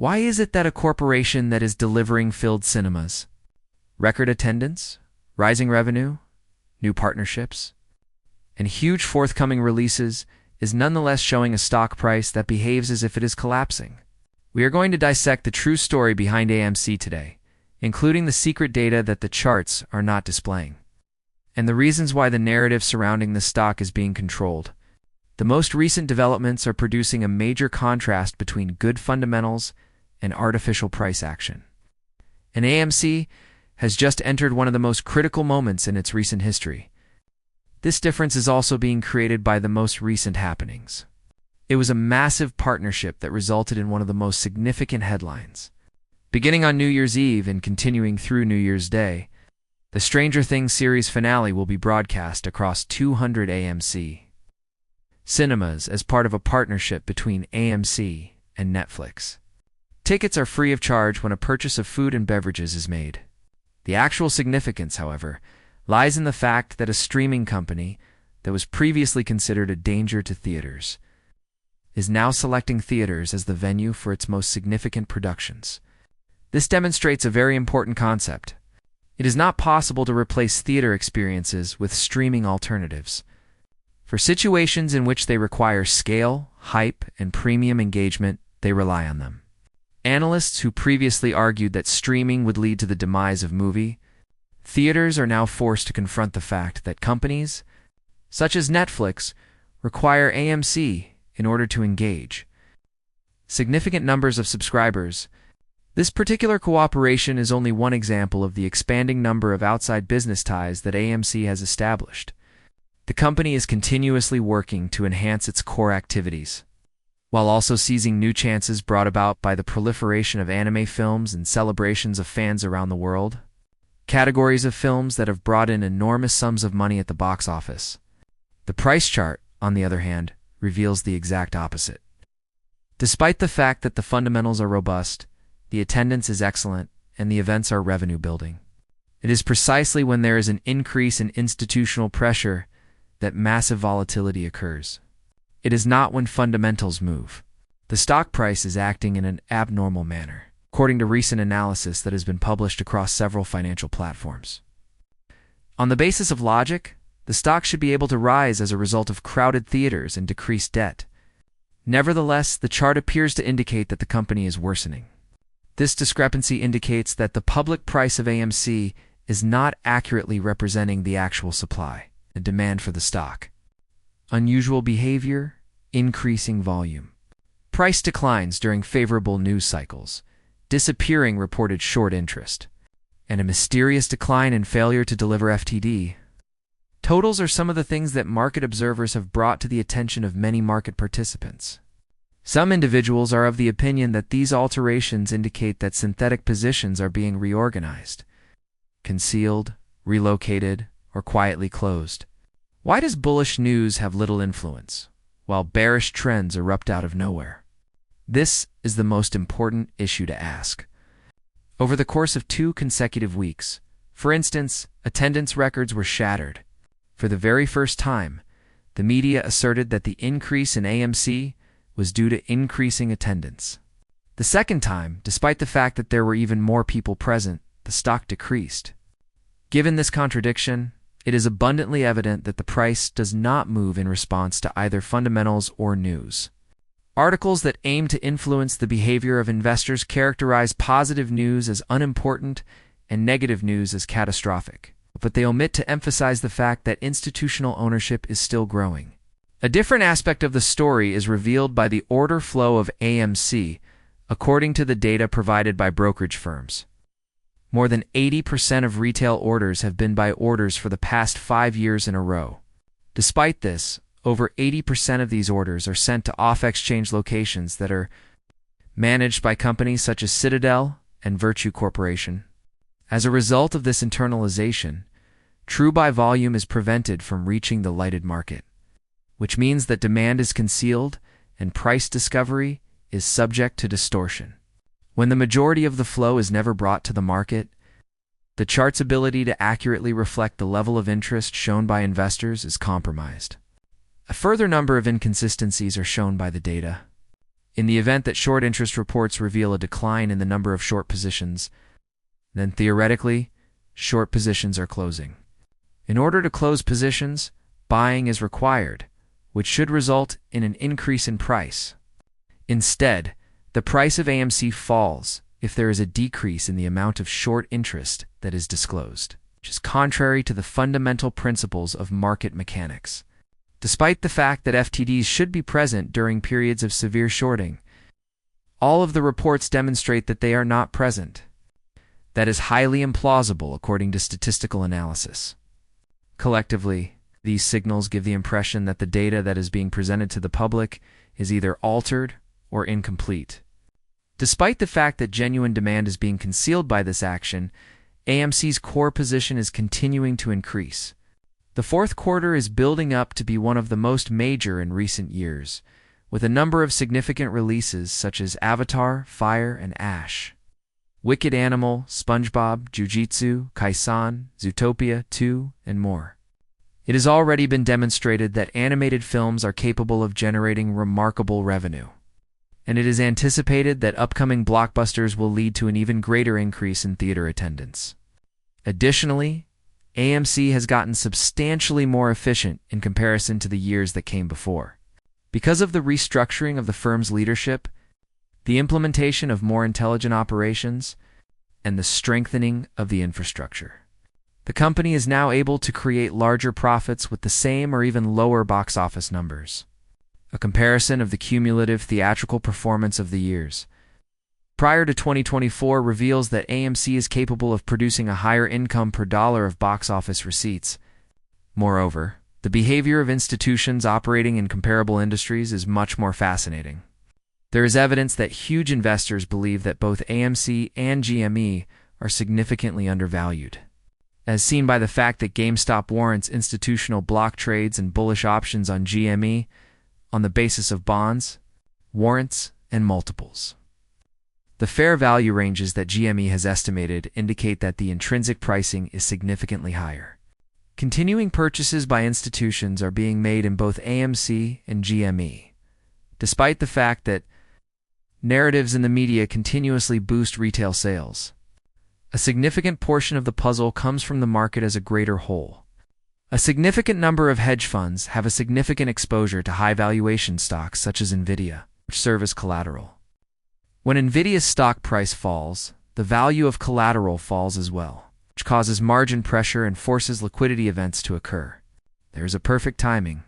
Why is it that a corporation that is delivering filled cinemas, record attendance, rising revenue, new partnerships, and huge forthcoming releases is nonetheless showing a stock price that behaves as if it is collapsing? We are going to dissect the true story behind AMC today, including the secret data that the charts are not displaying, and the reasons why the narrative surrounding the stock is being controlled. The most recent developments are producing a major contrast between good fundamentals and artificial price action. And AMC has just entered one of the most critical moments in its recent history. This difference is also being created by the most recent happenings. It was a massive partnership that resulted in one of the most significant headlines. Beginning on New Year's Eve and continuing through New Year's Day, the Stranger Things series finale will be broadcast across 200 AMC cinemas as part of a partnership between AMC and Netflix. Tickets are free of charge when a purchase of food and beverages is made. The actual significance, however, lies in the fact that a streaming company that was previously considered a danger to theaters is now selecting theaters as the venue for its most significant productions. This demonstrates a very important concept. It is not possible to replace theater experiences with streaming alternatives. For situations in which they require scale, hype, and premium engagement, they rely on them. Analysts who previously argued that streaming would lead to the demise of movie theaters are now forced to confront the fact that companies, such as Netflix, require AMC in order to engage significant numbers of subscribers. This particular cooperation is only one example of the expanding number of outside business ties that AMC has established. The company is continuously working to enhance its core activities, while also seizing new chances brought about by the proliferation of anime films and celebrations of fans around the world, categories of films that have brought in enormous sums of money at the box office. The price chart, on the other hand, reveals the exact opposite. Despite the fact that the fundamentals are robust, the attendance is excellent, and the events are revenue-building, it is precisely when there is an increase in institutional pressure that massive volatility occurs. It is not when fundamentals move. The stock price is acting in an abnormal manner, according to recent analysis that has been published across several financial platforms. On the basis of logic, the stock should be able to rise as a result of crowded theaters and decreased debt. Nevertheless, the chart appears to indicate that the company is worsening. This discrepancy indicates that the public price of AMC is not accurately representing the actual supply, the demand for the stock. Unusual behavior, increasing volume. Price declines during favorable news cycles, disappearing reported short interest, and a mysterious decline in failure to deliver FTD. Totals are some of the things that market observers have brought to the attention of many market participants. Some individuals are of the opinion that these alterations indicate that synthetic positions are being reorganized, concealed, relocated, or quietly closed. Why does bullish news have little influence, while bearish trends erupt out of nowhere? This is the most important issue to ask. Over the course of 2 consecutive weeks, for instance, attendance records were shattered. For the very first time, the media asserted that the increase in AMC was due to increasing attendance. The second time, despite the fact that there were even more people present, the stock decreased. Given this contradiction, it is abundantly evident that the price does not move in response to either fundamentals or news. Articles that aim to influence the behavior of investors characterize positive news as unimportant and negative news as catastrophic, but they omit to emphasize the fact that institutional ownership is still growing. A different aspect of the story is revealed by the order flow of AMC, according to the data provided by brokerage firms. More than 80% of retail orders have been by orders for the past 5 years in a row. Despite this, over 80% of these orders are sent to off-exchange locations that are managed by companies such as Citadel and Virtue Corporation. As a result of this internalization, true buy volume is prevented from reaching the lighted market, which means that demand is concealed and price discovery is subject to distortion. When the majority of the flow is never brought to the market, the chart's ability to accurately reflect the level of interest shown by investors is compromised. A further number of inconsistencies are shown by the data. In the event that short interest reports reveal a decline in the number of short positions, then theoretically, short positions are closing. In order to close positions, buying is required, which should result in an increase in price. Instead, the price of AMC falls if there is a decrease in the amount of short interest that is disclosed, which is contrary to the fundamental principles of market mechanics. Despite the fact that FTDs should be present during periods of severe shorting, all of the reports demonstrate that they are not present. That is highly implausible according to statistical analysis. Collectively, these signals give the impression that the data that is being presented to the public is either altered or incomplete. Despite the fact that genuine demand is being concealed by this action, AMC's core position is continuing to increase. The fourth quarter is building up to be one of the most major in recent years, with a number of significant releases such as Avatar, Fire, and Ash, Wicked Animal, SpongeBob, Jujutsu, Kaisen, Zootopia 2, and more. It has already been demonstrated that animated films are capable of generating remarkable revenue, and it is anticipated that upcoming blockbusters will lead to an even greater increase in theater attendance. Additionally, AMC has gotten substantially more efficient in comparison to the years that came before. Because of the restructuring of the firm's leadership, the implementation of more intelligent operations, and the strengthening of the infrastructure, the company is now able to create larger profits with the same or even lower box office numbers. A comparison of the cumulative theatrical performance of the years prior to 2024 reveals that AMC is capable of producing a higher income per dollar of box office receipts. Moreover, the behavior of institutions operating in comparable industries is much more fascinating. There is evidence that huge investors believe that both AMC and GME are significantly undervalued, as seen by the fact that GameStop warrants institutional block trades and bullish options on GME on the basis of bonds, warrants, and multiples. The fair value ranges that GME has estimated indicate that the intrinsic pricing is significantly higher. Continuing purchases by institutions are being made in both AMC and GME, despite the fact that narratives in the media continuously boost retail sales. A significant portion of the puzzle comes from the market as a greater whole. A significant number of hedge funds have a significant exposure to high valuation stocks such as Nvidia, which serve as collateral. When Nvidia's stock price falls, the value of collateral falls as well, which causes margin pressure and forces liquidity events to occur. There is a perfect timing.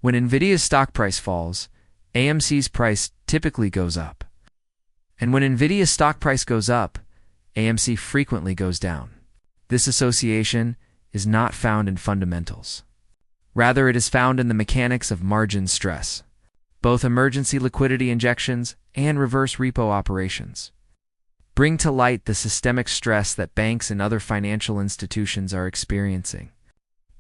When Nvidia's stock price falls, AMC's price typically goes up. And when Nvidia's stock price goes up, AMC frequently goes down. This association is not found in fundamentals. Rather, it is found in the mechanics of margin stress, both emergency liquidity injections and reverse repo operations bring to light the systemic stress that banks and other financial institutions are experiencing.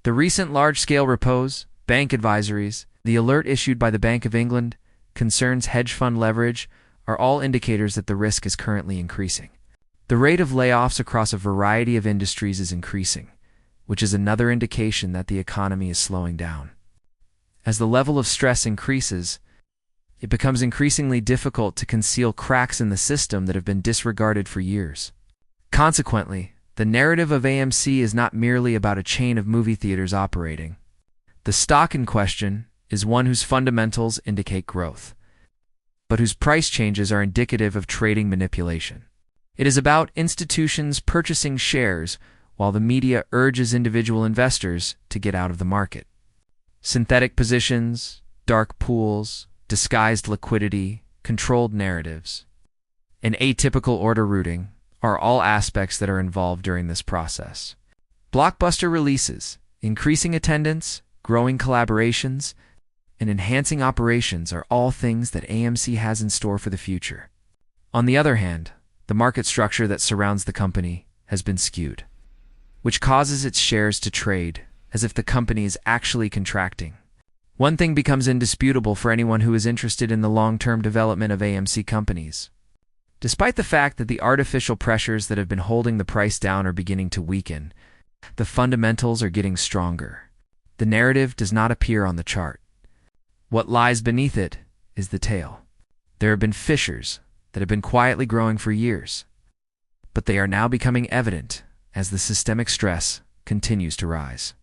The recent large-scale repos, bank advisories, the alert issued by the Bank of England, concerns hedge fund leverage are all indicators that the risk is currently increasing. The rate of layoffs across a variety of industries is increasing, which is another indication that the economy is slowing down. As the level of stress increases, it becomes increasingly difficult to conceal cracks in the system that have been disregarded for years. Consequently, the narrative of AMC is not merely about a chain of movie theaters operating. The stock in question is one whose fundamentals indicate growth, but whose price changes are indicative of trading manipulation. It is about institutions purchasing shares while the media urges individual investors to get out of the market. Synthetic positions, dark pools, disguised liquidity, controlled narratives, and atypical order routing are all aspects that are involved during this process. Blockbuster releases, increasing attendance, growing collaborations, and enhancing operations are all things that AMC has in store for the future. On the other hand, the market structure that surrounds the company has been skewed, which causes its shares to trade as if the company is actually contracting. One thing becomes indisputable for anyone who is interested in the long-term development of AMC companies. Despite the fact that the artificial pressures that have been holding the price down are beginning to weaken, the fundamentals are getting stronger. The narrative does not appear on the chart. What lies beneath it is the tail. There have been fissures that have been quietly growing for years, but they are now becoming evident as the systemic stress continues to rise.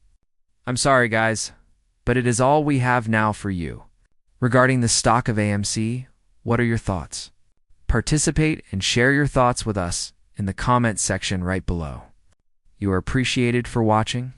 I'm sorry, guys, but it is all we have now for you. Regarding the stock of AMC, what are your thoughts? Participate and share your thoughts with us in the comment section right below. You are appreciated for watching,